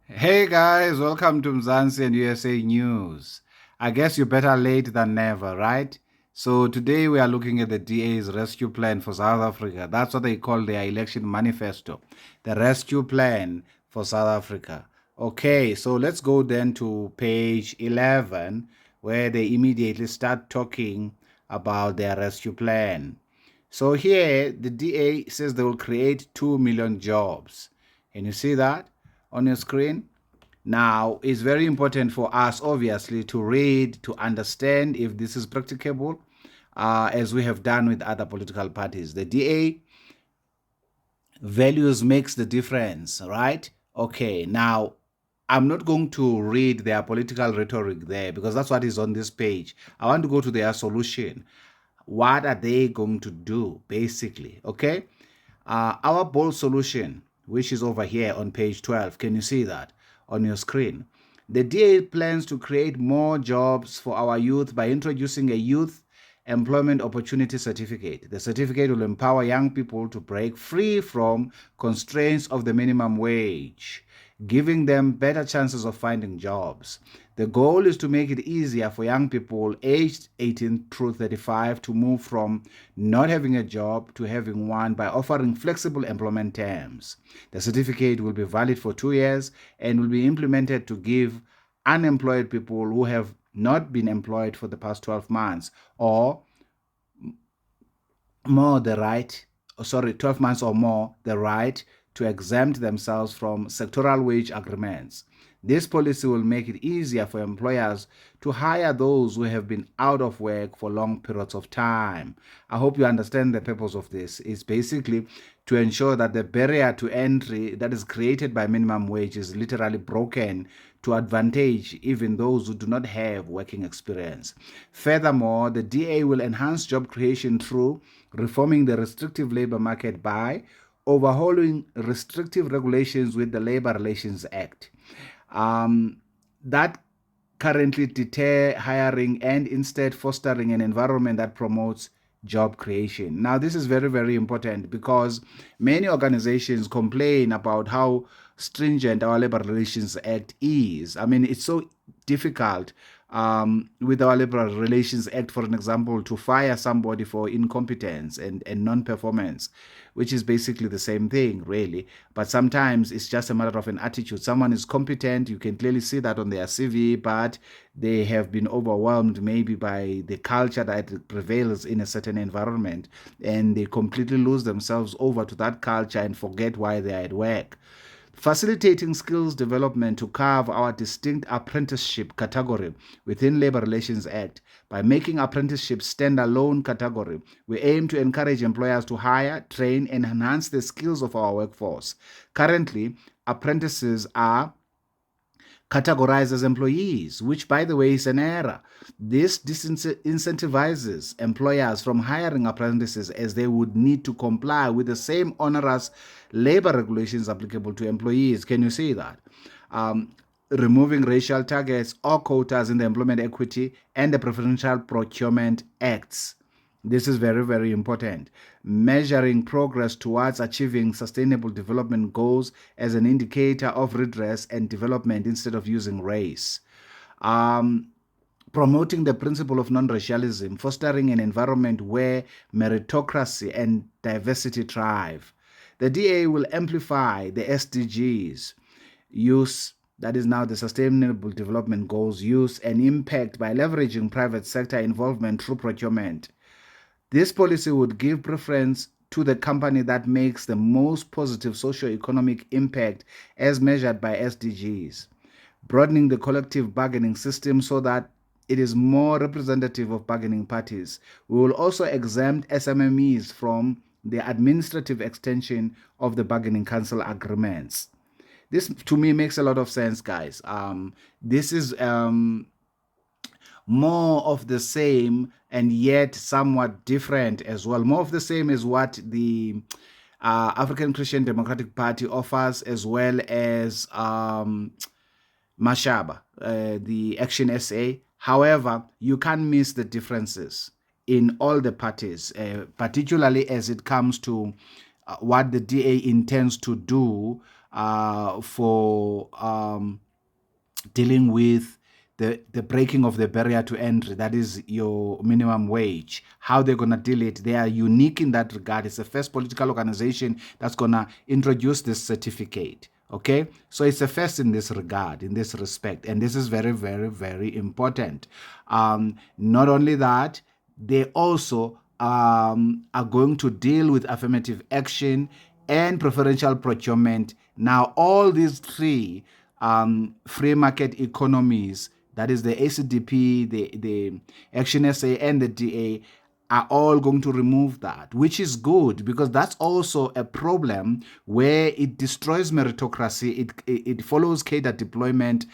Hey guys, welcome to Mzansi and USA News. I guess you're better late than never, right? So today we are looking at the DA's rescue plan for South Africa. That's what they call their election manifesto, the rescue plan for South Africa. Okay, so let's go then to page 11, where they immediately start talking about their rescue plan. So here, the DA says they will create 2 million jobs. Can you see that on your screen? Now, it's very important for us, obviously, to read, to understand if this is practicable, as we have done with other political parties. The DA values makes the difference, right? Okay, now I'm not going to read their political rhetoric there because that's what is on this page. I want to go to their solution. What are they going to do, basically? Okay, our bold solution, which is over here on page 12, can you see that on your screen? The DA plans to create more jobs for our youth by introducing a youth employment opportunity certificate. The certificate will empower young people to break free from constraints of the minimum wage, giving them better chances of finding jobs. The goal is to make it easier for young people aged 18 through 35 to move from not having a job to having one by offering flexible employment terms. The certificate will be valid for 2 years and will be implemented to give unemployed people who have not been employed for the past 12 months or more the right, 12 months or more, the right to exempt themselves from sectoral wage agreements. This policy will make it easier for employers to hire those who have been out of work for long periods of time. I hope you understand the purpose of this. It's basically to ensure that the barrier to entry that is created by minimum wage is literally broken to advantage even those who do not have working experience. Furthermore, the DA will enhance job creation through reforming the restrictive labor market by overhauling restrictive regulations with the Labor Relations Act. That currently deter hiring and instead fostering an environment that promotes job creation. Now, this is very, very important because many organizations complain about how stringent our Labor Relations Act is. I mean, it's so difficult with our Labor Relations Act, for an example, to fire somebody for incompetence and non performance, which is basically the same thing, really. But sometimes it's just a matter of an attitude. Someone is competent, you can clearly see that on their CV, but they have been overwhelmed maybe by the culture that prevails in a certain environment, and they completely lose themselves over to that culture and forget why they are at work. Facilitating skills development to carve our distinct apprenticeship category within Labor Relations Act. By making apprenticeship stand-alone category, we aim to encourage employers to hire, train, and enhance the skills of our workforce. Currently, apprentices are categorized as employees, which, by the way, is an error. This disincentivizes employers from hiring apprentices as they would need to comply with the same onerous labor regulations applicable to employees. Can you see that? Removing racial targets or quotas in the Employment Equity and the Preferential Procurement Acts. This is very, very important. Measuring progress towards achieving sustainable development goals as an indicator of redress and development instead of using race. Promoting the principle of non-racialism, fostering an environment where meritocracy and diversity thrive. The DA will amplify the SDGs, use, that is now the Sustainable Development Goals, use and impact by leveraging private sector involvement through procurement. This policy would give preference to the company that makes the most positive socio-economic impact as measured by SDGs, broadening the collective bargaining system so that it is more representative of bargaining parties. We will also exempt SMMEs from the administrative extension of the bargaining council agreements. This, to me, makes a lot of sense, guys. This is more of the same and yet somewhat different as well. More of the same is what the African Christian Democratic Party offers, as well as Mashaba, the Action SA. However, you can't miss the differences in all the parties, particularly as it comes to what the DA intends to do for for dealing with the breaking of the barrier to entry, that is your minimum wage. How they're going to deal it, they are unique in that regard. It's the first political organization that's going to introduce this certificate. Okay, so it's a first in this regard, in this respect, and this is very, very, very important. Not only that, they also are going to deal with affirmative action and preferential procurement. Now, all these three free market economies, that is the ACDP, the Action SA, and the DA, are all going to remove that, which is good, because that's also a problem where it destroys meritocracy. It follows cadre deployment,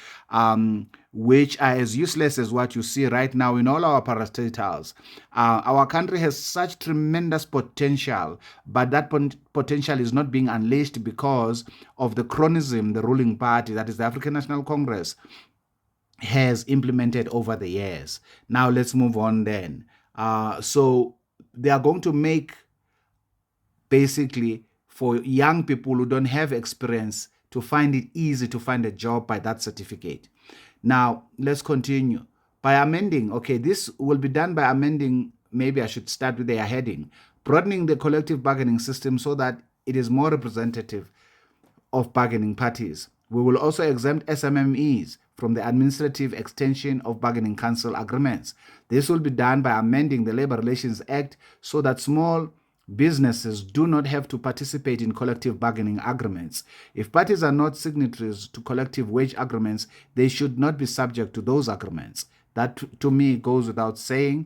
which are as useless as what you see right now in all our parastatals. Our country has such tremendous potential, but that potential is not being unleashed because of the chronism the ruling party, that is the African National Congress, has implemented over the years. Now let's move on then. So they are going to make, basically, for young people who don't have experience, to find it easy to find a job by that certificate. Now let's continue. By amending, okay, this will be done by amending, maybe I should start with their heading, broadening the collective bargaining system so that it is more representative of bargaining parties. We will also exempt SMMEs from the administrative extension of bargaining council agreements. This will be done by amending the Labor Relations Act so that small businesses do not have to participate in collective bargaining agreements. If parties are not signatories to collective wage agreements, they should not be subject to those agreements. That, to me, goes without saying.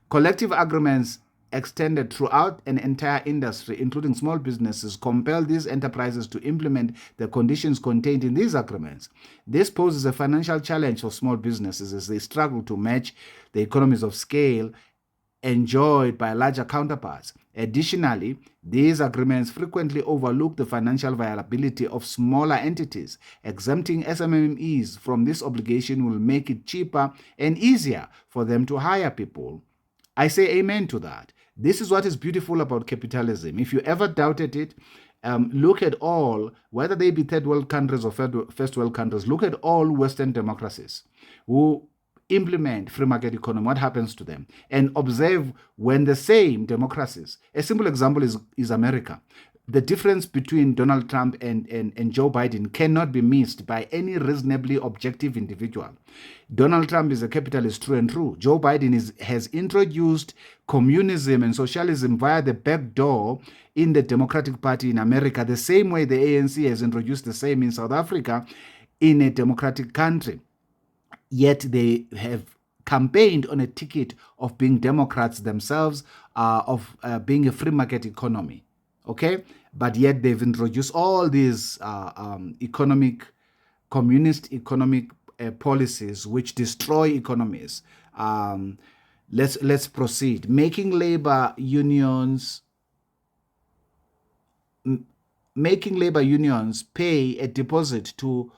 Collective agreements extended throughout an entire industry, including small businesses, compel these enterprises to implement the conditions contained in these agreements. This poses a financial challenge for small businesses as they struggle to match the economies of scale enjoyed by larger counterparts. Additionally, these agreements frequently overlook the financial viability of smaller entities. Exempting SMMEs from this obligation will make it cheaper and easier for them to hire people. I say amen to that. This is what is beautiful about capitalism. If you ever doubted it, look at all, whether they be third world countries or first world countries, look at all Western democracies who implement free market economy, what happens to them, and observe when the same democracies, a simple example is America. The difference between Donald Trump and Joe Biden cannot be missed by any reasonably objective individual. Donald Trump is a capitalist true and true. Joe Biden has introduced communism and socialism via the back door in the Democratic Party in America, the same way the ANC has introduced the same in South Africa in a democratic country. Yet they have campaigned on a ticket of being Democrats themselves, of being a free market economy. Okay, but yet they've introduced all these communist economic policies which destroy economies. Let's proceed. Making labor unions pay a deposit to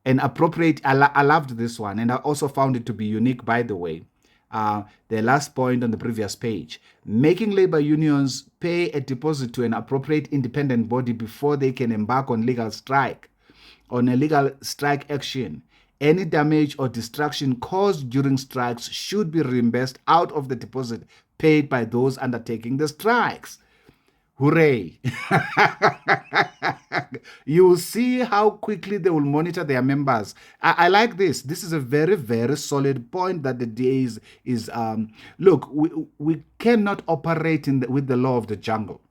an appropriate. I loved this one, and I also found it to be unique, by the way. The last point on the previous page, making labor unions pay a deposit to an appropriate independent body before they can embark on a legal strike action. Any damage or destruction caused during strikes should be reimbursed out of the deposit paid by those undertaking the strikes. Hooray! You will see how quickly they will monitor their members. I like this. This is a very, very solid point that the DA is look, we cannot operate with the law of the jungle.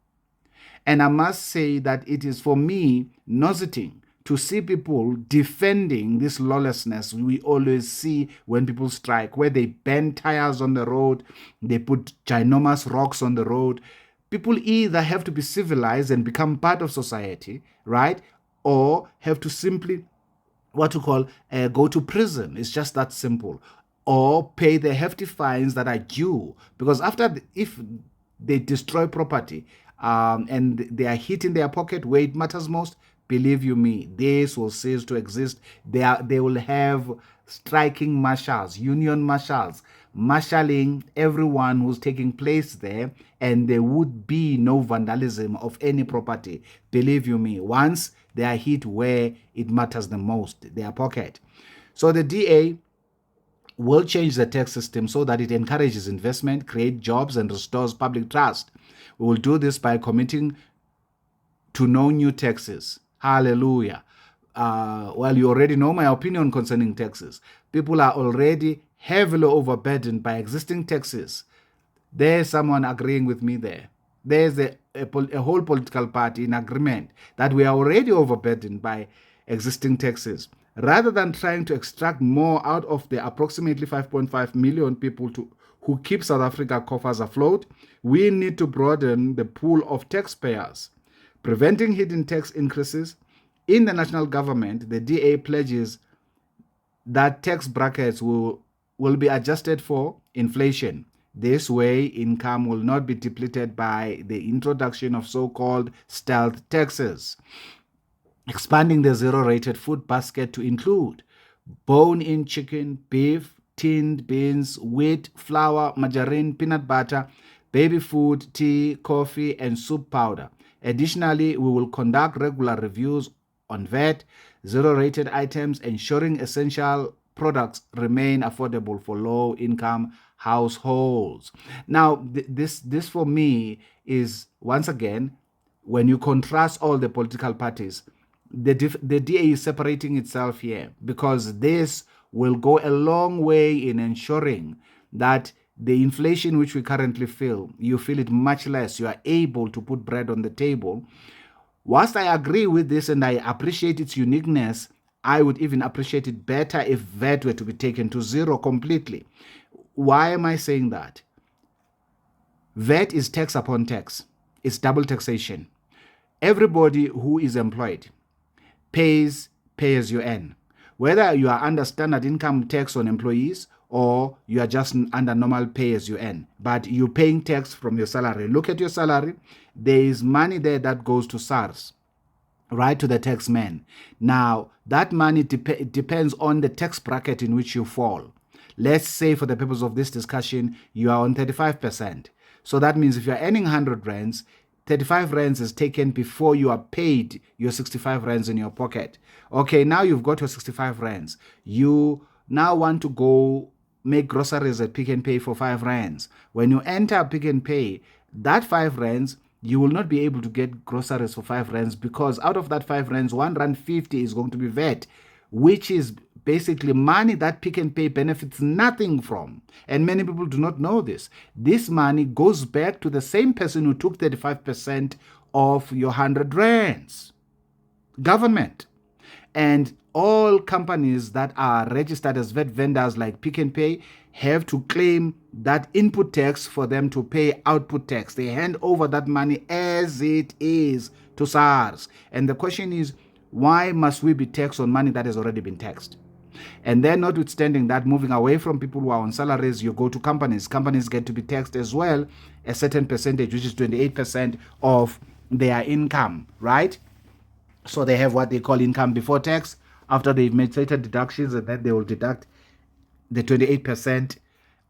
And I must say that it is, for me, nauseating to see people defending this lawlessness we always see when people strike, where they bend tires on the road, they put ginormous rocks on the road. People either have to be civilized and become part of society, right? Or have to simply, go to prison. It's just that simple. Or pay the hefty fines that are due. Because if they destroy property and they are hitting their pocket where it matters most, believe you me, this will cease to exist. They will have striking marshals, union marshals, marshalling everyone who's taking place there, and there would be no vandalism of any property. Believe you me, once they are hit where it matters the most, their pocket. So the DA will change the tax system so that it encourages investment, creates jobs, and restores public trust. We will do this by committing to no new taxes. Hallelujah. Well, you already know my opinion concerning taxes. People are already heavily overburdened by existing taxes. There's someone agreeing with me there. There's a whole political party in agreement that we are already overburdened by existing taxes. Rather than trying to extract more out of the approximately 5.5 million people who keep South Africa coffers afloat, we need to broaden the pool of taxpayers. Preventing hidden tax increases. In the national government, the DA pledges that tax brackets will be adjusted for inflation. This way, income will not be depleted by the introduction of so-called stealth taxes. Expanding the zero-rated food basket to include bone-in chicken, beef, tinned beans, wheat, flour, margarine, peanut butter, baby food, tea, coffee, and soup powder. Additionally, we will conduct regular reviews on VAT, zero-rated items, ensuring essential products remain affordable for low-income households. Now, this for me is, once again, when you contrast all the political parties, the DA is separating itself here, because this will go a long way in ensuring that the inflation which we currently feel, you feel it much less. You are able to put bread on the table. Whilst I agree with this and I appreciate its uniqueness, I would even appreciate it better if VAT were to be taken to zero completely. Why am I saying that? VAT is tax upon tax. It's double taxation. Everybody who is employed pays pay as you earn. Whether you are under standard income tax on employees or you are just under normal pay as you earn, but you're paying tax from your salary. Look at your salary. There is money there that goes to SARS, right, to the tax man. Now, that money depends on the tax bracket in which you fall. Let's say, for the purpose of this discussion, you are on 35%. So that means if you're earning 100 rands, 35 rands is taken before you are paid your 65 rands in your pocket. Okay, now you've got your 65 rands. You now want to go make groceries at Pick n Pay for 5 rands. When you enter Pick n Pay, that 5 rands, you will not be able to get groceries for 5 rands, because out of that 5 rands, 1 rand 50 is going to be VAT, which is basically money that Pick n Pay benefits nothing from. And many people do not know this. This money goes back to the same person who took 35% of your 100 rands. Government. And all companies that are registered as VAT vendors like Pick n Pay have to claim that input tax for them to pay output tax. They hand over that money as it is to SARS. And the question is, why must we be taxed on money that has already been taxed? And then, notwithstanding that, moving away from people who are on salaries, you go to companies. Companies get to be taxed as well, a certain percentage, which is 28% of their income, right? So they have what they call income before tax, after they've made certain deductions, and then they will deduct the 28%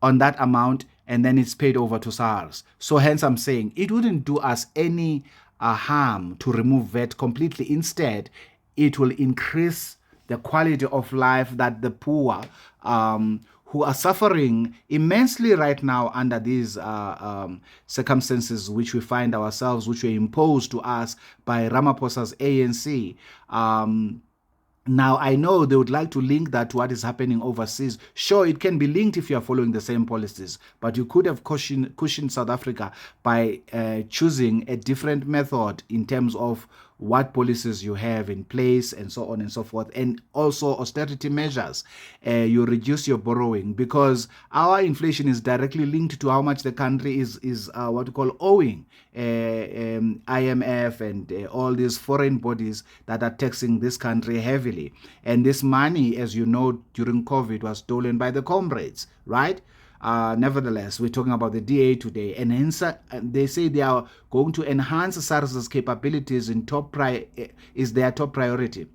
on that amount, and then it's paid over to SARS. So hence I'm saying it wouldn't do us any harm to remove VAT completely. Instead, it will increase the quality of life that the poor, who are suffering immensely right now under these circumstances which we find ourselves, which were imposed to us by Ramaphosa's ANC. Now, I know they would like to link that to what is happening overseas. Sure, it can be linked if you are following the same policies, but you could have cushioned South Africa by choosing a different method in terms of what policies you have in place and so on and so forth, and also austerity measures. You reduce your borrowing, because our inflation is directly linked to how much the country is what we call owing IMF and all these foreign bodies that are taxing this country heavily. And this money, as you know, during COVID was stolen by the comrades, right? Nevertheless, we're talking about the DA today, and hence they say they are going to enhance SARS's capabilities is their top priority.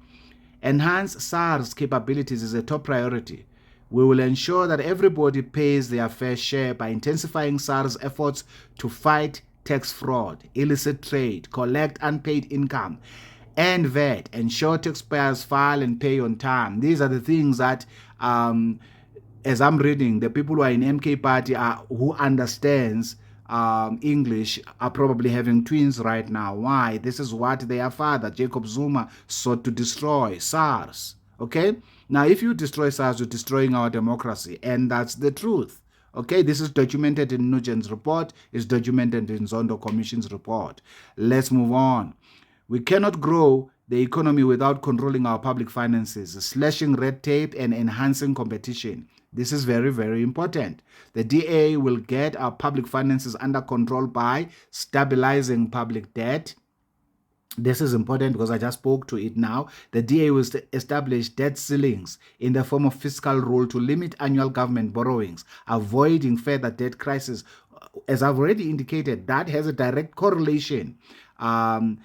Enhance SARS capabilities is a top priority. We will ensure that everybody pays their fair share by intensifying SARS efforts to fight tax fraud, illicit trade, collect unpaid income, and VAT, ensure taxpayers file and pay on time. These are the things that, as I'm reading, the people who are in MK party who understands English are probably having twins right now. Why? This is what their father, Jacob Zuma, sought to destroy, SARS. Okay? Now, if you destroy SARS, you're destroying our democracy, and that's the truth. Okay, this is documented in Nugent's report, it's documented in Zondo Commission's report. Let's move on. We cannot grow the economy without controlling our public finances, slashing red tape and enhancing competition. This is very, very important. The DA will get our public finances under control by stabilizing public debt. This is important because I just spoke to it now. The DA will establish debt ceilings in the form of fiscal rule to limit annual government borrowings, avoiding further debt crisis. As I've already indicated, that has a direct correlation not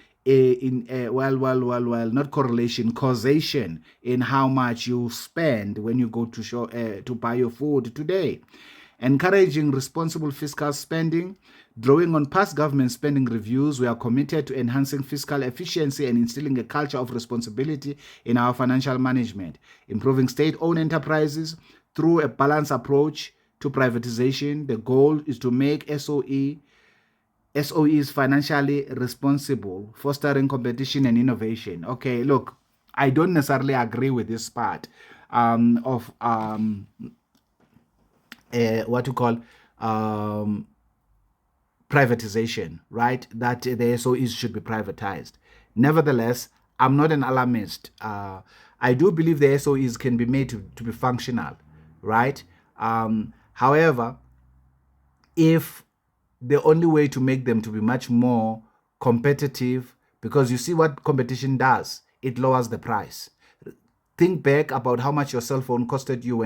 correlation, causation in how much you spend when you go to buy your food today. Encouraging responsible fiscal spending. Drawing on past government spending reviews, we are committed to enhancing fiscal efficiency and instilling a culture of responsibility in our financial management. Improving state-owned enterprises through a balanced approach to privatization. The goal is to make SOEs financially responsible, fostering competition and innovation. Okay, look, I don't necessarily agree with this part of what you call privatization, right? That the SOEs should be privatized. Nevertheless, I'm not an alarmist. I do believe the SOEs can be made to be functional, right? However, if the only way to make them to be much more competitive, because you see what competition does, it lowers the price. Think back about how much your cell phone costed you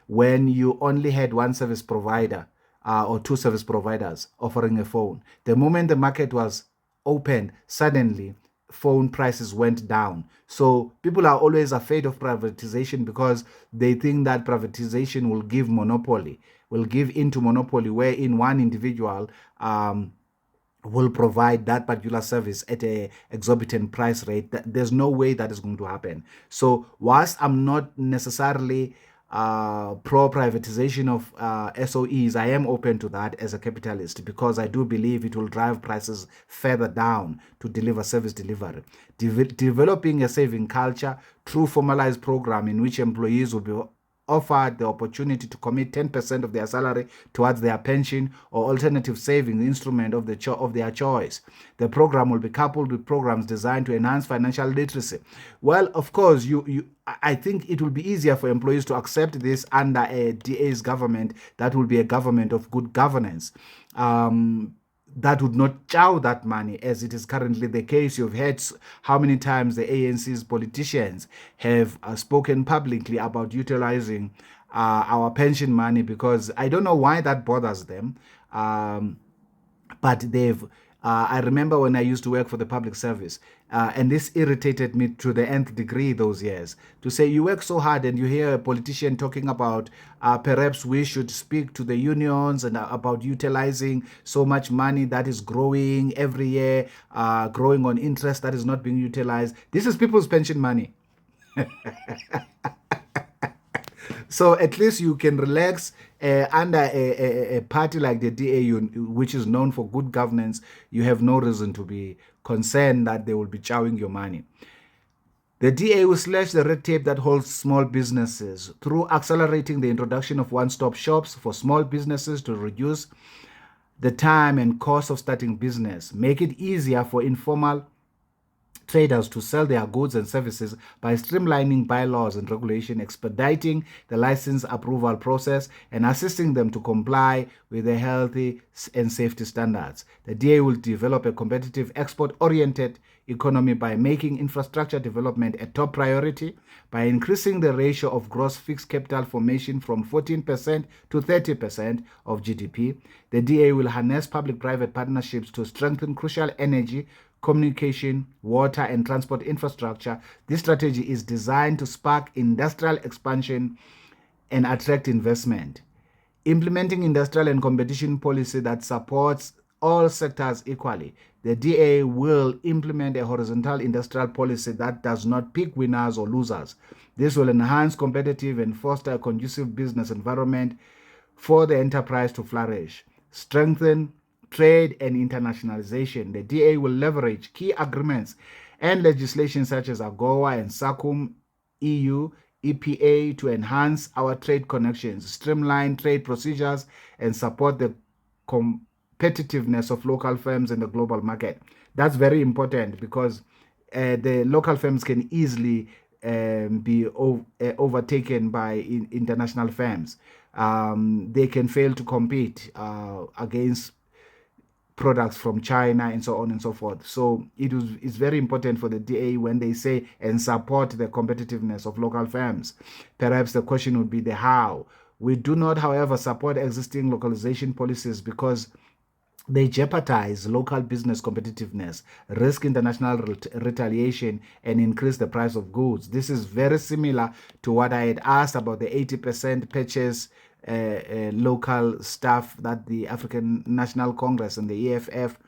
when you only had one service provider or two service providers offering a phone. The moment the market was opened, suddenly phone prices went down. So people are always afraid of privatization because they think that privatization will give monopoly, will give into monopoly, wherein one individual will provide that particular service at a exorbitant price rate. There's no way that is going to happen. So whilst I'm not necessarily pro-privatization of SOEs, I am open to that as a capitalist because I do believe it will drive prices further down to deliver service delivery. Developing a saving culture through formalized program in which employees will be offered the opportunity to commit 10% of their salary towards their pension or alternative savings instrument of their choice. The program will be coupled with programs designed to enhance financial literacy. Well, of course, I think it will be easier for employees to accept this under a DA's government that will be a government of good governance. That would not chow that money as it is currently the case. You've heard how many times the ANC's politicians have spoken publicly about utilizing our pension money, because I don't know why that bothers them. But they've, I remember when I used to work for the public service, and this irritated me to the nth degree those years, to say you work so hard and you hear a politician talking about perhaps we should speak to the unions and about utilizing so much money that is growing every year, growing on interest that is not being utilized. This is people's pension money. So at least you can relax under a party like the DA, which is known for good governance. You have no reason to be concerned that they will be chowing your money. The DA will slash the red tape that holds small businesses through accelerating the introduction of one-stop shops for small businesses to reduce the time and cost of starting business, make it easier for informal traders to sell their goods and services by streamlining bylaws and regulation, expediting the license approval process, and assisting them to comply with the healthy and safety standards. The DA will develop a competitive export-oriented economy by making infrastructure development a top priority, by increasing the ratio of gross fixed capital formation from 14% to 30% of GDP. The DA will harness public-private partnerships to strengthen crucial energy, communication, water, and transport infrastructure. This strategy is designed to spark industrial expansion and attract investment. Implementing industrial and competition policy that supports all sectors equally. The DA will implement a horizontal industrial policy that does not pick winners or losers. This will enhance competitive and foster a conducive business environment for the enterprise to flourish. Strengthen trade and internationalization. The DA will leverage key agreements and legislation such as AGOA and SACUM, EU, EPA to enhance our trade connections, streamline trade procedures, and support the competitiveness of local firms in the global market. That's very important because the local firms can easily be overtaken by international firms. They can fail to compete against products from China and so on and so forth. So it's very important for the DA when they say and support the competitiveness of local firms. Perhaps the question would be the how. We do not, however, support existing localization policies because they jeopardize local business competitiveness, risk international retaliation, and increase the price of goods. This is very similar to what I had asked about the 80% purchase local stuff that the African National Congress and the EFF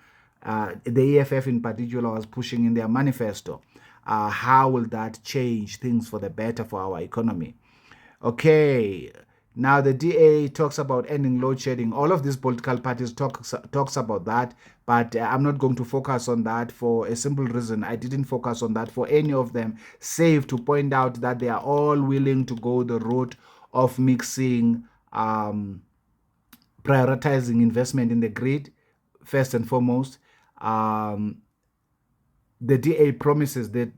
in particular, was pushing in their manifesto. How will that change things for the better for our economy? Okay, now the DA talks about ending load shedding. All of these political parties talks about that, but I'm not going to focus on that for a simple reason. I didn't focus on that for any of them, save to point out that they are all willing to go the route of mixing, prioritizing investment in the grid first and foremost. The DA promises that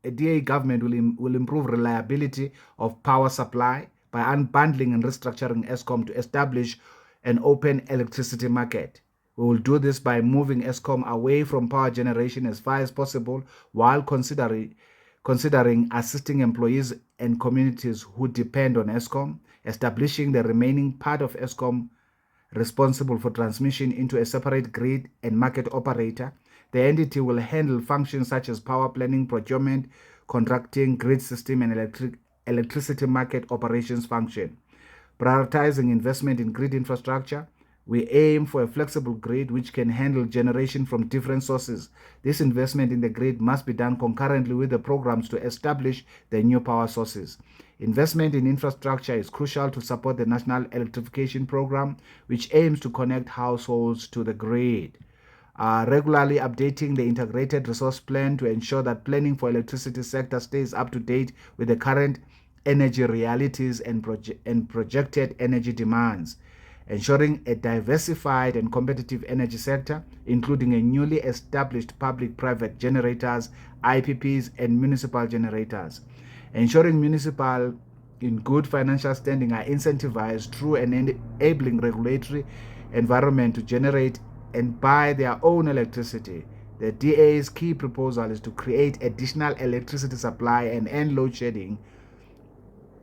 a DA government will improve reliability of power supply by unbundling and restructuring ESCOM to establish an open electricity market. We will do this by moving ESCOM away from power generation as far as possible while considering assisting employees and communities who depend on ESCOM, establishing the remaining part of ESCOM responsible for transmission into a separate grid and market operator. The entity will handle functions such as power planning, procurement, contracting, grid system, and electricity market operations function. Prioritizing investment in grid infrastructure, we aim for a flexible grid which can handle generation from different sources. This investment in the grid must be done concurrently with the programs to establish the new power sources. Investment in infrastructure is crucial to support the National Electrification Program, which aims to connect households to the grid. Regularly updating the integrated resource plan to ensure that planning for electricity sector stays up to date with the current energy realities and projected energy demands. Ensuring a diversified and competitive energy sector, including a newly established public-private generators, IPPs, and municipal generators. Ensuring municipal in good financial standing are incentivized through an enabling regulatory environment to generate and buy their own electricity. The DA's key proposal is to create additional electricity supply and end load shedding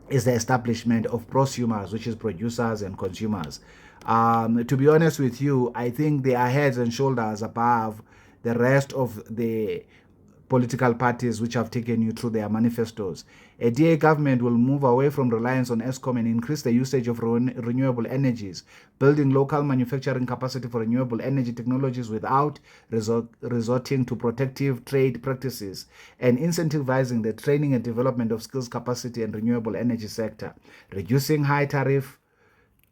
is the establishment of prosumers, which is producers and consumers. To be honest with you, I think they are heads and shoulders above the rest of the political parties which have taken you through their manifestos. A DA government will move away from reliance on ESCOM and increase the usage of renewable energies, building local manufacturing capacity for renewable energy technologies without resorting to protective trade practices, and incentivizing the training and development of skills capacity and renewable energy sector, reducing high tariff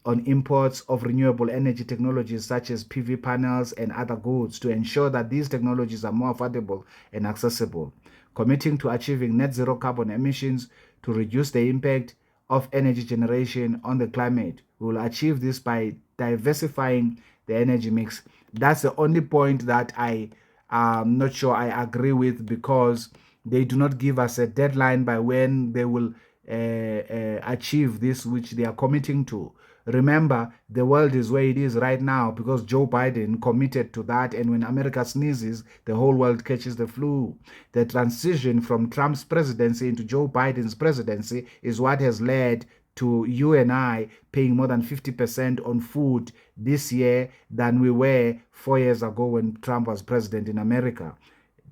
on imports of renewable energy technologies such as PV panels and other goods to ensure that these technologies are more affordable and accessible, committing to achieving net zero carbon emissions to reduce the impact of energy generation on the climate. We will achieve this by diversifying the energy mix. That's the only point that I am not sure I agree with, because they do not give us a deadline by when they will achieve this, which they are committing to. Remember, the world is where it is right now because Joe Biden committed to that, and when America sneezes, the whole world catches the flu. The transition from Trump's presidency into Joe Biden's presidency is what has led to you and I paying more than 50% on food this year than we were 4 years ago when Trump was president in America.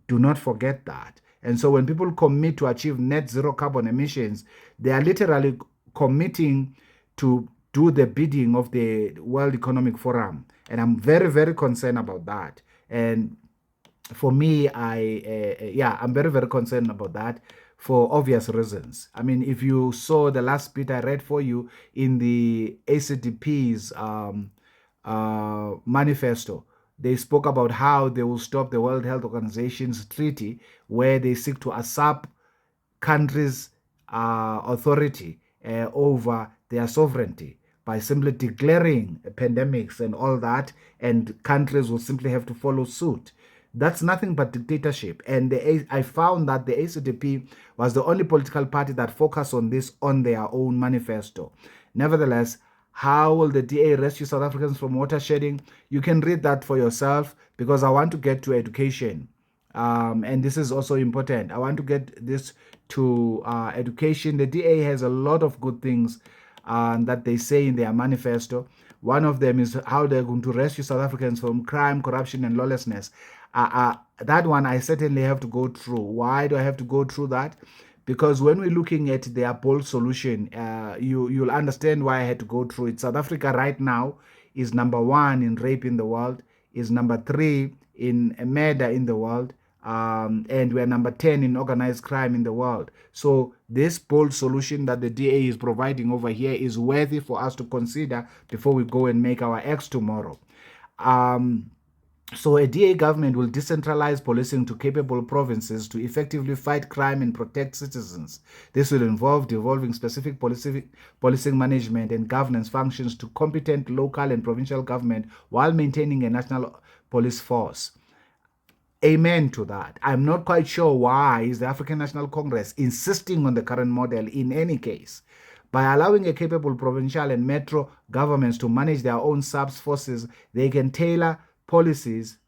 Do not forget that. And so when people commit to achieve net zero carbon emissions, they are literally committing to do the bidding of the World Economic Forum. And I'm very, very concerned about that. And for me, I'm very, very concerned about that for obvious reasons. I mean, if you saw the last bit I read for you in the ACDP's manifesto, they spoke about how they will stop the World Health Organization's treaty where they seek to usurp countries' authority over their sovereignty by simply declaring pandemics and all that, and countries will simply have to follow suit. That's nothing but dictatorship. And I found that the ACDP was the only political party that focused on this on their own manifesto. Nevertheless, how will the DA rescue South Africans from water shedding? You can read that for yourself, because I want to get to education. And this is also important. I want to get this to education. The DA has a lot of good things that they say in their manifesto. One of them is how they're going to rescue South Africans from crime, corruption, and lawlessness. That one I certainly have to go through. Why do I have to go through that? Because when we're looking at their bold solution, you'll understand why I had to go through it. South Africa right now is number 1 in rape in the world, is number 3 in murder in the world, and we're number 10 in organized crime in the world. So this bold solution that the DA is providing over here is worthy for us to consider before we go and make our X tomorrow. So a DA government will decentralize policing to capable provinces to effectively fight crime and protect citizens. This will involve devolving specific policing management and governance functions to competent local and provincial government while maintaining a national police force. Amen to that. I'm not quite sure why is the African National Congress insisting on the current model in any case. By allowing a capable provincial and metro governments to manage their own SAPS forces, they can tailor policies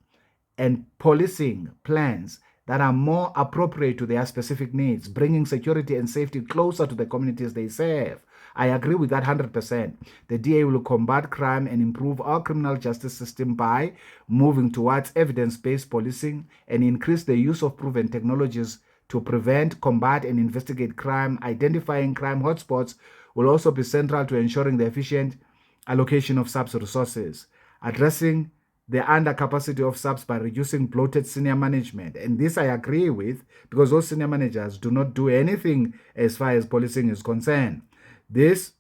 and policing plans that are more appropriate to their specific needs, bringing security and safety closer to the communities they serve. I agree with that 100%. The DA will combat crime and improve our criminal justice system by moving towards evidence-based policing and increase the use of proven technologies to prevent, combat, and investigate crime. Identifying crime hotspots will also be central to ensuring the efficient allocation of SAPS resources. Addressing the undercapacity of SAPS by reducing bloated senior management. And this I agree with, because those senior managers do not do anything as far as policing is concerned. This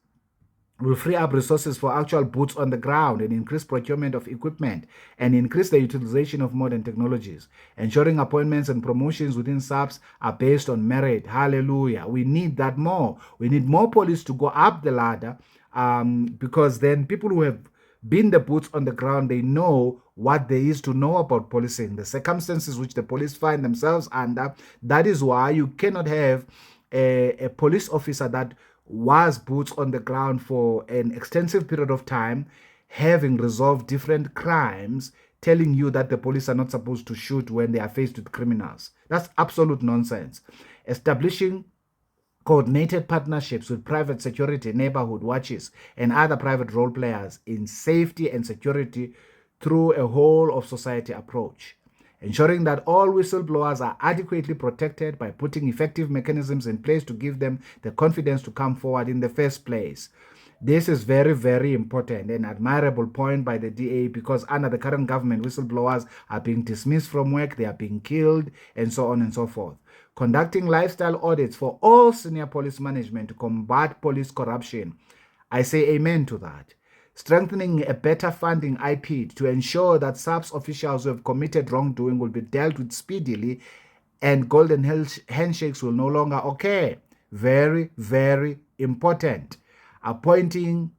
will free up resources for actual boots on the ground and increase procurement of equipment and increase the utilization of modern technologies. Ensuring appointments and promotions within SAPS are based on merit. Hallelujah. We need that more. We need more police to go up the ladder, because then people who have been the boots on the ground, they know what there is to know about policing, the circumstances which the police find themselves under. That is why you cannot have a police officer that was boots on the ground for an extensive period of time, having resolved different crimes, telling you that the police are not supposed to shoot when they are faced with criminals. That's absolute nonsense. Establishing coordinated partnerships with private security, neighborhood watches, and other private role players in safety and security through a whole of society approach. Ensuring that all whistleblowers are adequately protected by putting effective mechanisms in place to give them the confidence to come forward in the first place. This is very, very important and admirable point by the DA, because under the current government, whistleblowers are being dismissed from work, they are being killed, and so on and so forth. Conducting lifestyle audits for all senior police management to combat police corruption. I say amen to that. Strengthening a better funding IP to ensure that SAPS officials who have committed wrongdoing will be dealt with speedily and golden handshakes will no longer occur. Very, very important. Appointing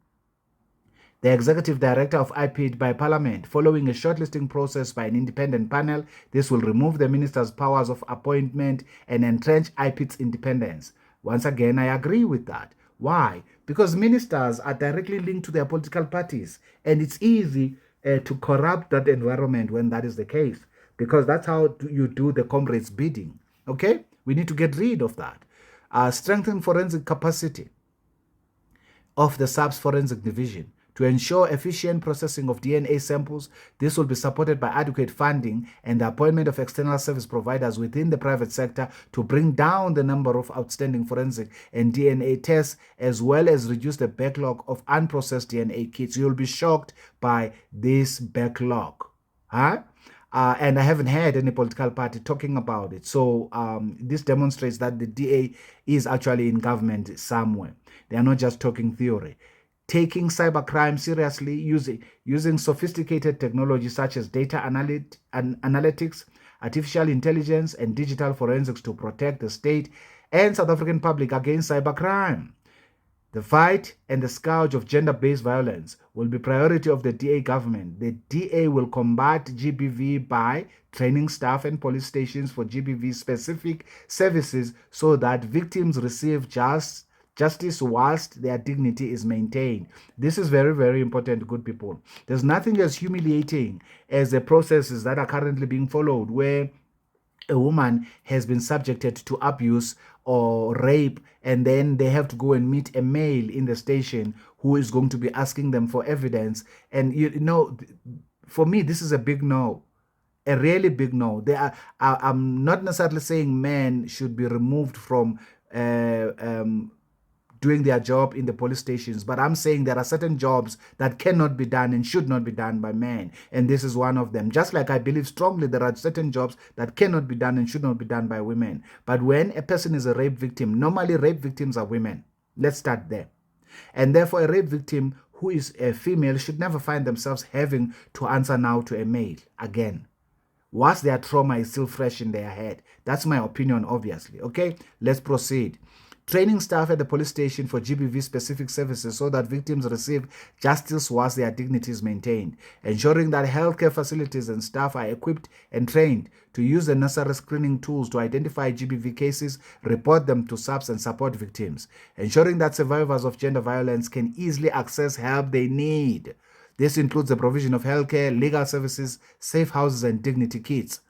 the executive director of IPID by Parliament, following a shortlisting process by an independent panel. This will remove the minister's powers of appointment and entrench IPID's independence. Once again, I agree with that. Why? Because ministers are directly linked to their political parties, and it's easy to corrupt that environment when that is the case, because that's how you do the comrades' bidding. Okay? We need to get rid of that. Strengthen forensic capacity of the SAPS forensic division to To ensure efficient processing of DNA samples, this will be supported by adequate funding and the appointment of external service providers within the private sector to bring down the number of outstanding forensic and DNA tests, as well as reduce the backlog of unprocessed DNA kits. You'll be shocked by this backlog. Huh? And I haven't heard any political party talking about it. So this demonstrates that the DA is actually in government somewhere. They are not just talking theory. Taking cybercrime seriously, using sophisticated technology such as data analytics, artificial intelligence, and digital forensics to protect the state and South African public against cybercrime. The fight and the scourge of gender-based violence will be priority of the DA government. The DA will combat GBV by training staff and police stations for GBV-specific services so that victims receive justice whilst their dignity is maintained. This is very, very important, good people. There's nothing as humiliating as the processes that are currently being followed where a woman has been subjected to abuse or rape, and then they have to go and meet a male in the station who is going to be asking them for evidence. And you know, for me, this is a big no, a really big no. I'm not necessarily saying men should be removed from doing their job in the police stations, but I'm saying there are certain jobs that cannot be done and should not be done by men, and this is one of them. Just like I believe strongly there are certain jobs that cannot be done and should not be done by women. But when a person is a rape victim, normally rape victims are women. Let's start there. And therefore a rape victim who is a female should never find themselves having to answer now to a male again, whilst their trauma is still fresh in their head. That's my opinion, obviously. Okay, let's proceed. Training staff at the police station for GBV-specific services so that victims receive justice whilst their dignity is maintained. Ensuring that healthcare facilities and staff are equipped and trained to use the necessary screening tools to identify GBV cases, report them to SAPS, and support victims. Ensuring that survivors of gender violence can easily access help they need. This includes the provision of healthcare, legal services, safe houses, and dignity kits.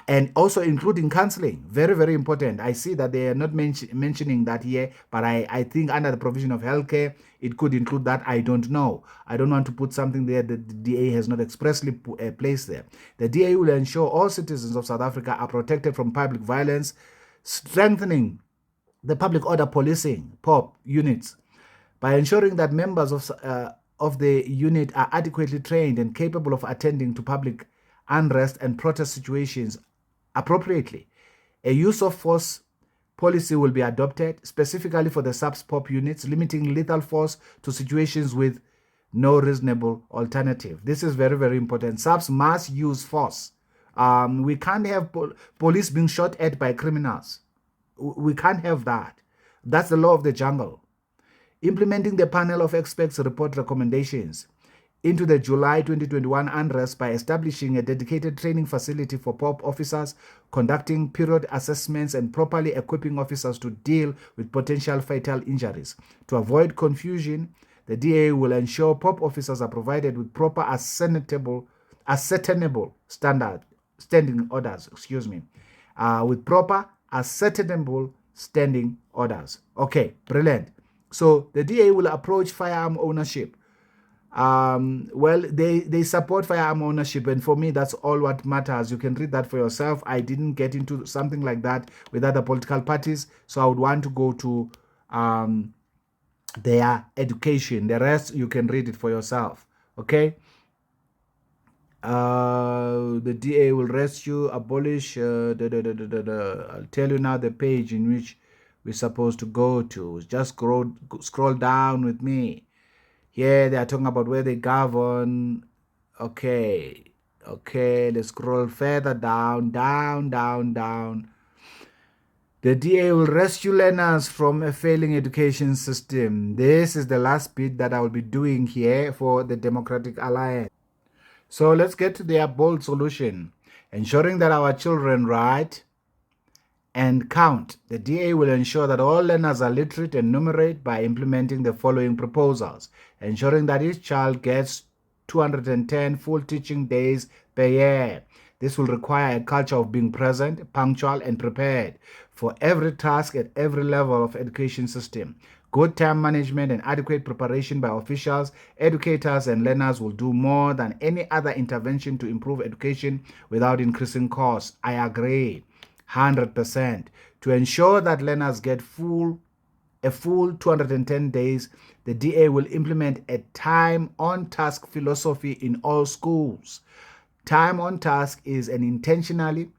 And also including counseling. Very, very important. I see that they are not mentioning that here, but I think under the provision of healthcare, it could include that. I don't know. I don't want to put something there that the DA has not expressly placed there. The DA will ensure all citizens of South Africa are protected from public violence, strengthening the public order policing, POP, units, by ensuring that members of the unit are adequately trained and capable of attending to public unrest and protest situations appropriately. A use of force policy will be adopted specifically for the SAPS POP units, limiting lethal force to situations with no reasonable alternative. This is very, very important. SAPS must use force. We can't have police being shot at by criminals. We can't have that. That's the law of the jungle. Implementing the panel of experts report recommendations into the July 2021 unrest by establishing a dedicated training facility for POP officers, conducting period assessments, and properly equipping officers to deal with potential fatal injuries. To avoid confusion, the DA will ensure POP officers are provided with proper ascertainable standing orders, with proper ascertainable standing orders. Okay, brilliant. So the DA will approach firearm ownership. Well, they support firearm ownership, and for me that's all what matters. You can read that for yourself. I didn't get into something like that with other political parties, so I would want to go to their education. The rest you can read it for yourself. Okay. The DA will rescue, abolish. I'll tell you now the page in which we're supposed to go to. Just scroll down with me. Here they are talking about where they govern. Okay, let's scroll further down. The DA will rescue learners from a failing education system. This is the last bit that I will be doing here for the Democratic Alliance. So let's get to their bold solution. Ensuring that our children write and count. The DA will ensure that all learners are literate and numerate by implementing the following proposals. Ensuring that each child gets 210 full teaching days per year. This will require a culture of being present, punctual, and prepared for every task at every level of education system. Good time management and adequate preparation by officials, educators, and learners will do more than any other intervention to improve education without increasing costs. I agree 100%. To ensure that learners get a full 210 days, the DA will implement a time on task philosophy in all schools. Time on task is an internationally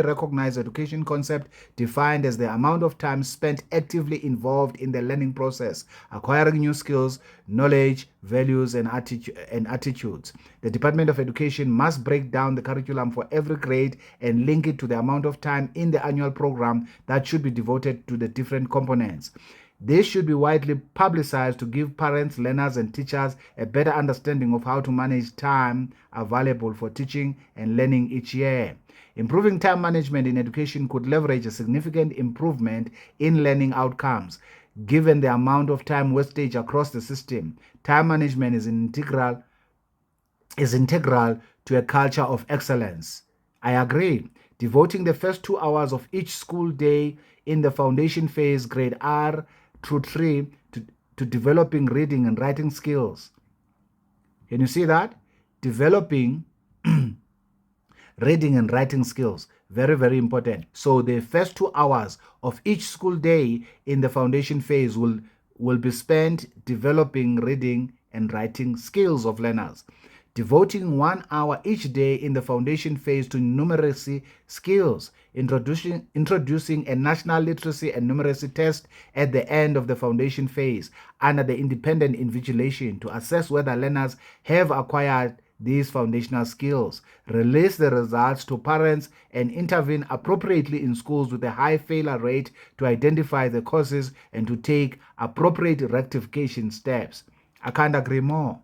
recognized education concept defined as the amount of time spent actively involved in the learning process, acquiring new skills, knowledge, values, and attitudes. The Department of Education must break down the curriculum for every grade and link it to the amount of time in the annual program that should be devoted to the different components. This should be widely publicized to give parents, learners, and teachers a better understanding of how to manage time available for teaching and learning each year. Improving time management in education could leverage a significant improvement in learning outcomes. Given the amount of time wastage across the system, time management is integral to a culture of excellence. I agree. Devoting the first 2 hours of each school day in the foundation phase, grade R through 3, to developing reading and writing skills. Can you see that? Developing reading and writing skills. Very, very important. So the first 2 hours of each school day in the foundation phase will be spent developing reading and writing skills of learners. Devoting 1 hour each day in the foundation phase to numeracy skills, introducing a national literacy and numeracy test at the end of the foundation phase under the independent invigilation to assess whether learners have acquired these foundational skills, release the results to parents, and intervene appropriately in schools with a high failure rate to identify the causes and to take appropriate rectification steps. I can't agree more.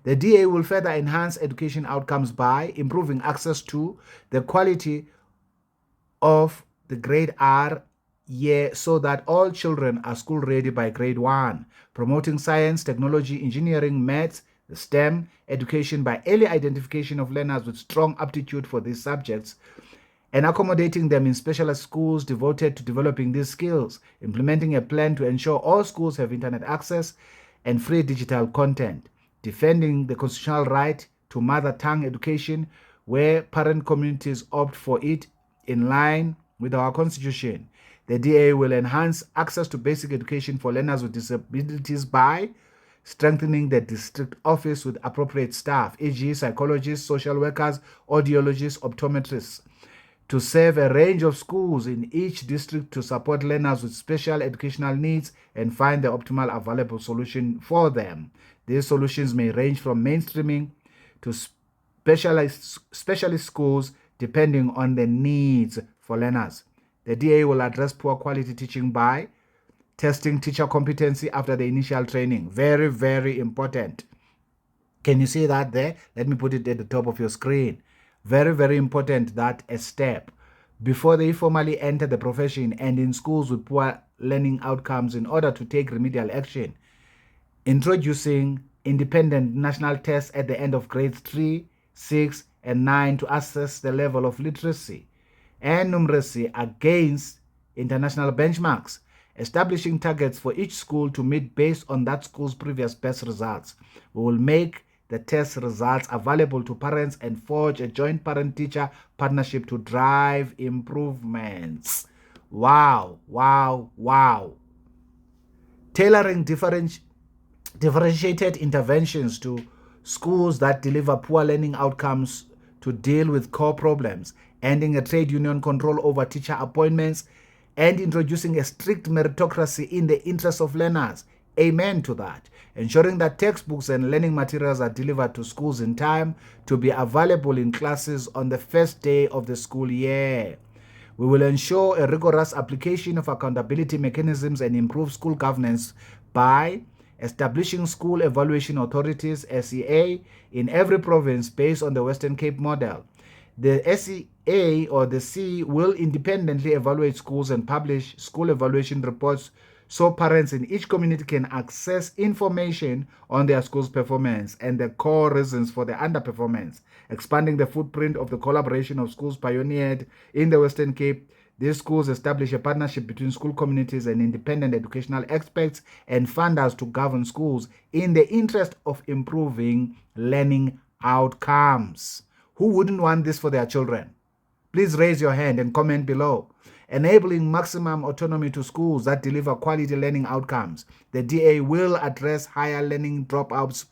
The DA will further enhance education outcomes by improving access to the quality of the grade R year so that all children are school ready by grade 1, promoting science, technology, engineering, maths, the STEM education by early identification of learners with strong aptitude for these subjects, and accommodating them in specialized schools devoted to developing these skills, implementing a plan to ensure all schools have internet access and free digital content, defending the constitutional right to mother tongue education where parent communities opt for it in line with our constitution. The DA will enhance access to basic education for learners with disabilities by strengthening the district office with appropriate staff, e.g. psychologists, social workers, audiologists, optometrists, to serve a range of schools in each district to support learners with special educational needs and find the optimal available solution for them. These solutions may range from mainstreaming to specialist schools depending on the needs for learners. The DA will address poor quality teaching by testing teacher competency after the initial training. Very, very important. Can you see that there? Let me put it at the top of your screen. Very, very important that a step before they formally enter the profession and in schools with poor learning outcomes in order to take remedial action. Introducing independent national tests at the end of grades 3, 6, and 9 to assess the level of literacy and numeracy against international benchmarks. Establishing targets for each school to meet based on that school's previous best results. We will make the test results available to parents and forge a joint parent-teacher partnership to drive improvements. Wow. Tailoring differentiated interventions to schools that deliver poor learning outcomes to deal with core problems, ending a trade union control over teacher appointments, and introducing a strict meritocracy in the interest of learners. Amen to that. Ensuring that textbooks and learning materials are delivered to schools in time to be available in classes on the first day of the school year. We will ensure a rigorous application of accountability mechanisms and improve school governance by establishing school evaluation authorities, SEA, in every province based on the Western Cape model. The SEA or the C will independently evaluate schools and publish school evaluation reports so parents in each community can access information on their school's performance and the core reasons for the underperformance, expanding the footprint of the collaboration of schools pioneered in the Western Cape These schools establish a partnership between school communities and independent educational experts and funders to govern schools in the interest of improving learning outcomes. Who wouldn't want this for their children? Please raise your hand and comment below. Enabling maximum autonomy to schools that deliver quality learning outcomes. The DA will address higher learning dropouts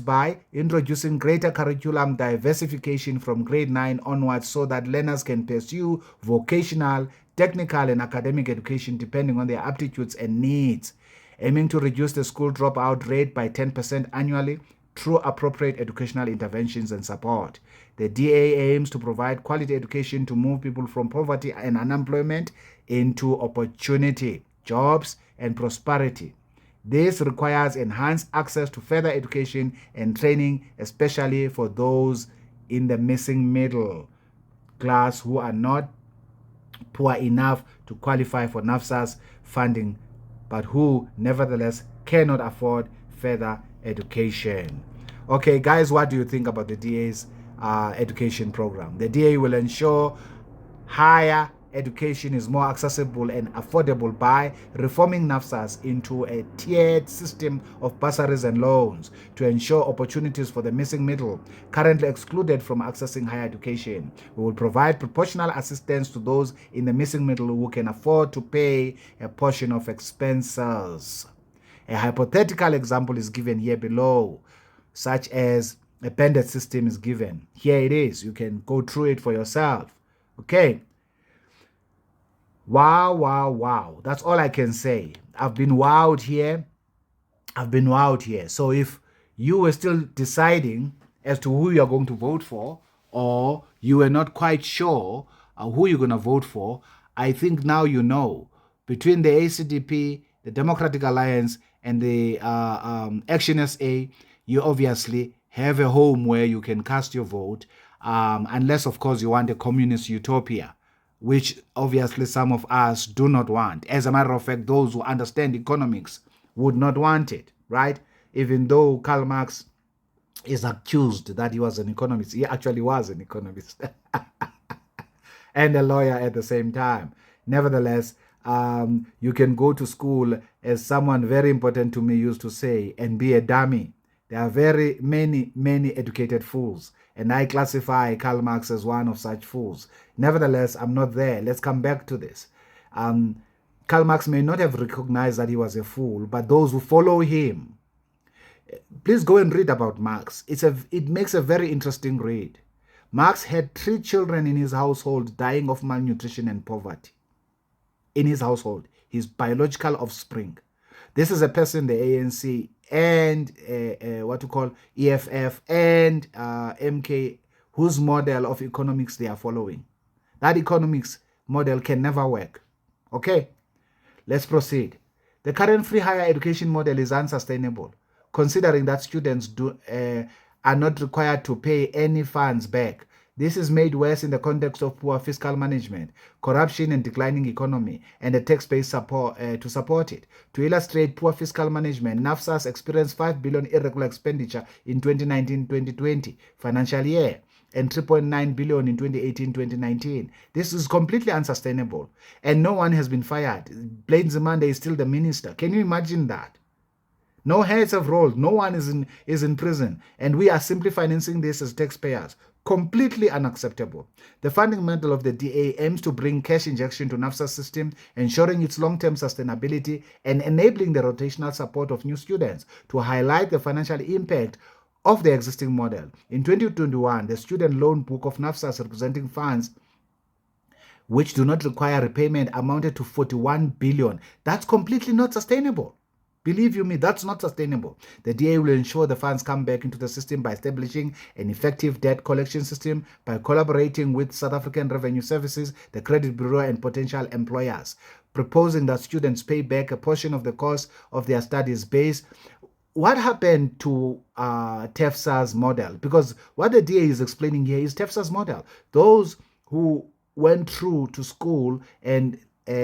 by introducing greater curriculum diversification from grade 9 onwards so that learners can pursue vocational, technical, and academic education depending on their aptitudes and needs, aiming to reduce the school dropout rate by 10% annually through appropriate educational interventions and support. The DA aims to provide quality education to move people from poverty and unemployment into opportunity, jobs, and prosperity. This requires enhanced access to further education and training, especially for those in the missing middle class who are not poor enough to qualify for NAFSA's funding, but who nevertheless cannot afford further education. Okay, guys, what do you think about the DA's education program? The DA will ensure higher education is more accessible and affordable by reforming NAFSAs into a tiered system of bursaries and loans to ensure opportunities for the missing middle, currently excluded from accessing higher education. We will provide proportional assistance to those in the missing middle who can afford to pay a portion of expenses. A hypothetical example is given here below, such as a banded system is given. Here it is. You can go through it for yourself. Okay. Wow, wow, wow. That's all I can say. I've been wowed here. So if you were still deciding as to who you're going to vote for, or you were not quite sure who you're going to vote for, I think now you know. Between the ACDP, the Democratic Alliance, and the Action SA, you obviously have a home where you can cast your vote, unless, of course, you want a communist utopia, which obviously some of us do not want. As a matter of fact, those who understand economics would not want it, right? Even though Karl Marx is accused that he was an economist, he actually was an economist and a lawyer at the same time. Nevertheless, you can go to school, as someone very important to me used to say, and be a dummy. There are very many educated fools, and I classify Karl Marx as one of such fools. Nevertheless, I'm not there. Let's come back to this. Karl Marx may not have recognized that he was a fool, but those who follow him, please go and read about Marx. It makes a very interesting read. Marx had 3 children in his household dying of malnutrition and poverty. In his household, his biological offspring. This is a person the ANC and what you call EFF and MK, whose model of economics they are following. That economics model can never work. Okay, let's proceed. The current free higher education model is unsustainable, considering that students are not required to pay any funds back. This is made worse in the context of poor fiscal management, corruption and declining economy, and a tax-based support to support it. To illustrate poor fiscal management, NAFSAS experienced 5 billion irregular expenditure in 2019-2020 financial year and 3.9 billion in 2018-2019. This is completely unsustainable, and no one has been fired. Blaine Zimande is still the minister. Can you imagine that? No heads have rolled. No one is in prison, and we are simply financing this as taxpayers. Completely unacceptable. The funding model of the DA aims to bring cash injection to NAFSA system, ensuring its long-term sustainability and enabling the rotational support of new students. To highlight the financial impact of the existing model, in 2021, the student loan book of NAFSA representing funds which do not require repayment amounted to 41 billion. That's completely not sustainable. Believe you me, that's not sustainable. The DA will ensure the funds come back into the system by establishing an effective debt collection system, by collaborating with South African Revenue Services, the Credit Bureau, and potential employers, proposing that students pay back a portion of the cost of their studies based. What happened to TEFSA's model? Because what the DA is explaining here is TEFSA's model. Those who went through to school and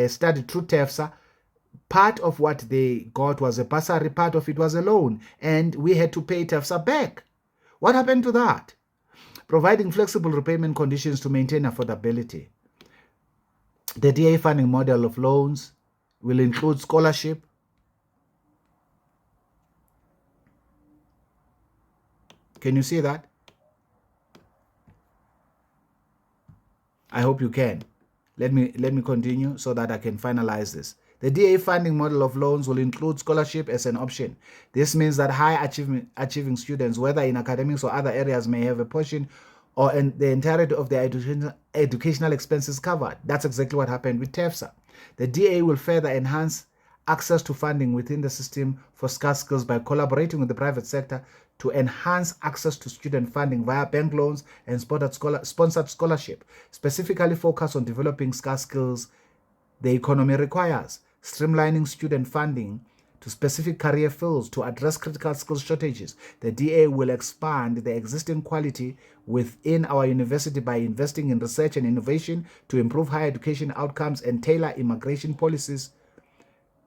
studied through TEFSA, part of what they got was a bursary, part of it was a loan, and we had to pay TEFSA back. What happened to that? Providing flexible repayment conditions to maintain affordability. The DA funding model of loans will include scholarship, can you see that? I hope you can. Let me continue so that I can finalize this. The DA funding model of loans will include scholarship as an option. This means that high achieving students, whether in academics or other areas, may have a portion or the entirety of their educational expenses covered. That's exactly what happened with TEFSA. The DA will further enhance access to funding within the system for scarce skills by collaborating with the private sector to enhance access to student funding via bank loans and sponsored scholarship, specifically focus on developing scarce skills the economy requires, streamlining student funding to specific career fields to address critical skills shortages. The DA will expand the existing quality within our university by investing in research and innovation to improve higher education outcomes and tailor immigration policies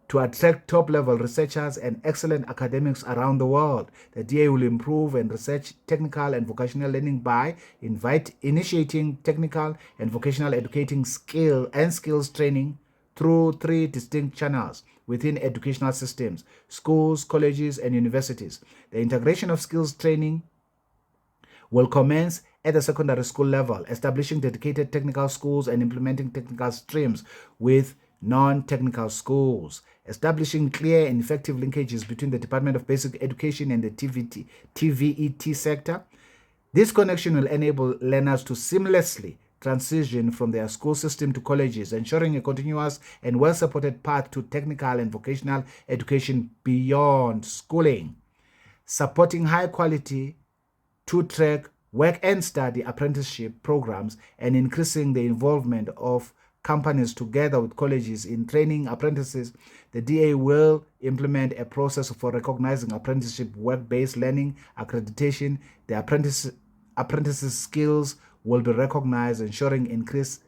to attract top-level researchers and excellent academics around the world. The DA will improve and research technical and vocational learning by initiating technical and vocational educating skills training through 3 distinct channels within educational systems: schools, colleges, and universities. The integration of skills training will commence at the secondary school level, establishing dedicated technical schools and implementing technical streams with non-technical schools, establishing clear and effective linkages between the Department of Basic Education and the TVET sector. This connection will enable learners to seamlessly transition from their school system to colleges, ensuring a continuous and well-supported path to technical and vocational education beyond schooling, supporting high-quality two-track work and study apprenticeship programs and increasing the involvement of companies together with colleges in training apprentices. The DA will implement a process for recognizing apprenticeship work-based learning accreditation. The apprentices' skills will be recognized, ensuring increased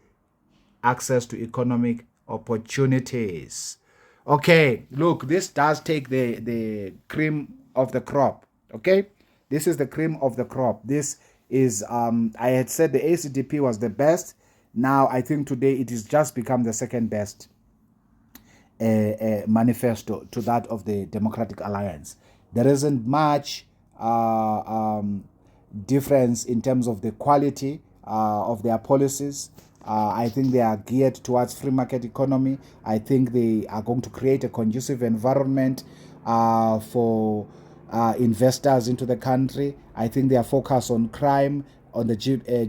access to economic opportunities. Okay, look, this does take the cream of the crop. Okay, this is the cream of the crop. This is I had said the ACDP was the best. Now I think today it has just become the second best manifesto to that of the Democratic Alliance. There isn't much difference in terms of the quality of their policies. I think they are geared towards free market economy. I think they are going to create a conducive environment for investors into the country. I think they are focused on crime, on the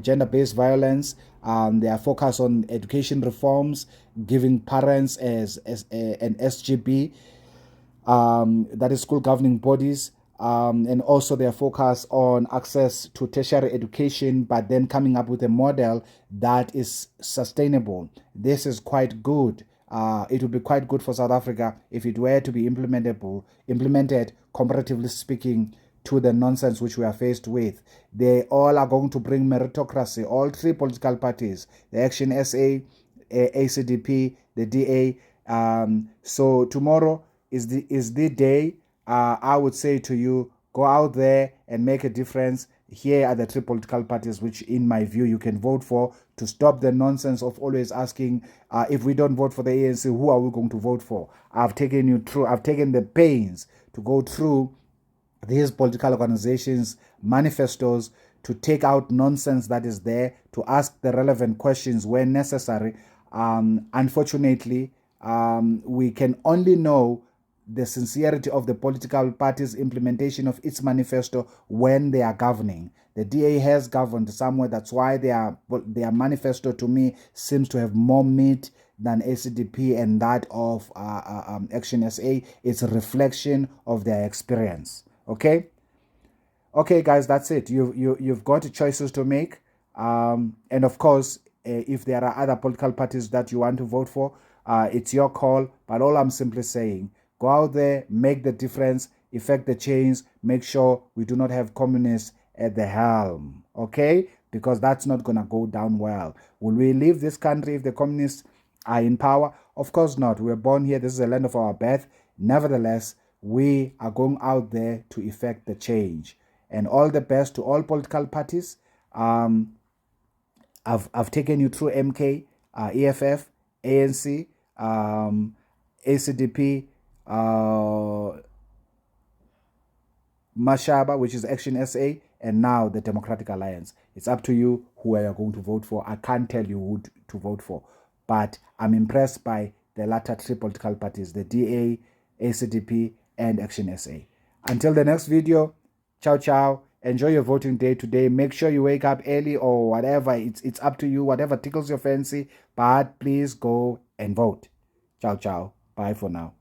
gender-based violence. They are focused on education reforms, giving parents as an SGB, that is school governing bodies, and also their focus on access to tertiary education, but then coming up with a model that is sustainable. This is quite good. It would be quite good for South Africa if it were to be implemented, comparatively speaking, to the nonsense which we are faced with. They all are going to bring meritocracy, all 3 political parties, the Action SA, ACDP, the DA. So tomorrow is the day. I would say to you, go out there and make a difference. Here are the 3 political parties which, in my view, you can vote for to stop the nonsense of always asking, if we don't vote for the ANC, who are we going to vote for? I've taken the pains to go through these political organizations' manifestos to take out nonsense that is there, to ask the relevant questions when necessary. Unfortunately, we can only know the sincerity of the political party's implementation of its manifesto when they are governing. The DA has governed somewhere. That's why their manifesto to me seems to have more meat than ACDP and that of Action SA. It's a reflection of their experience. Okay, guys, that's it. You've got choices to make, and of course, if there are other political parties that you want to vote for, it's your call. But all I'm simply saying, go out there, make the difference, effect the change, make sure we do not have communists at the helm, okay? Because that's not going to go down well. Will we leave this country if the communists are in power? Of course not. We're born here. This is the land of our birth. Nevertheless, we are going out there to effect the change. And all the best to all political parties. I've taken you through MK, EFF, ANC, ACDP, Mashaba, which is Action SA, and now the Democratic Alliance. It's up to you who you are going to vote for. I can't tell you who to vote for, but I'm impressed by the latter three political parties, the DA, ACDP, and Action SA. Until the next video, ciao, ciao. Enjoy your voting day today. Make sure you wake up early or whatever. It's up to you, whatever tickles your fancy, but please go and vote. Ciao, ciao. Bye for now.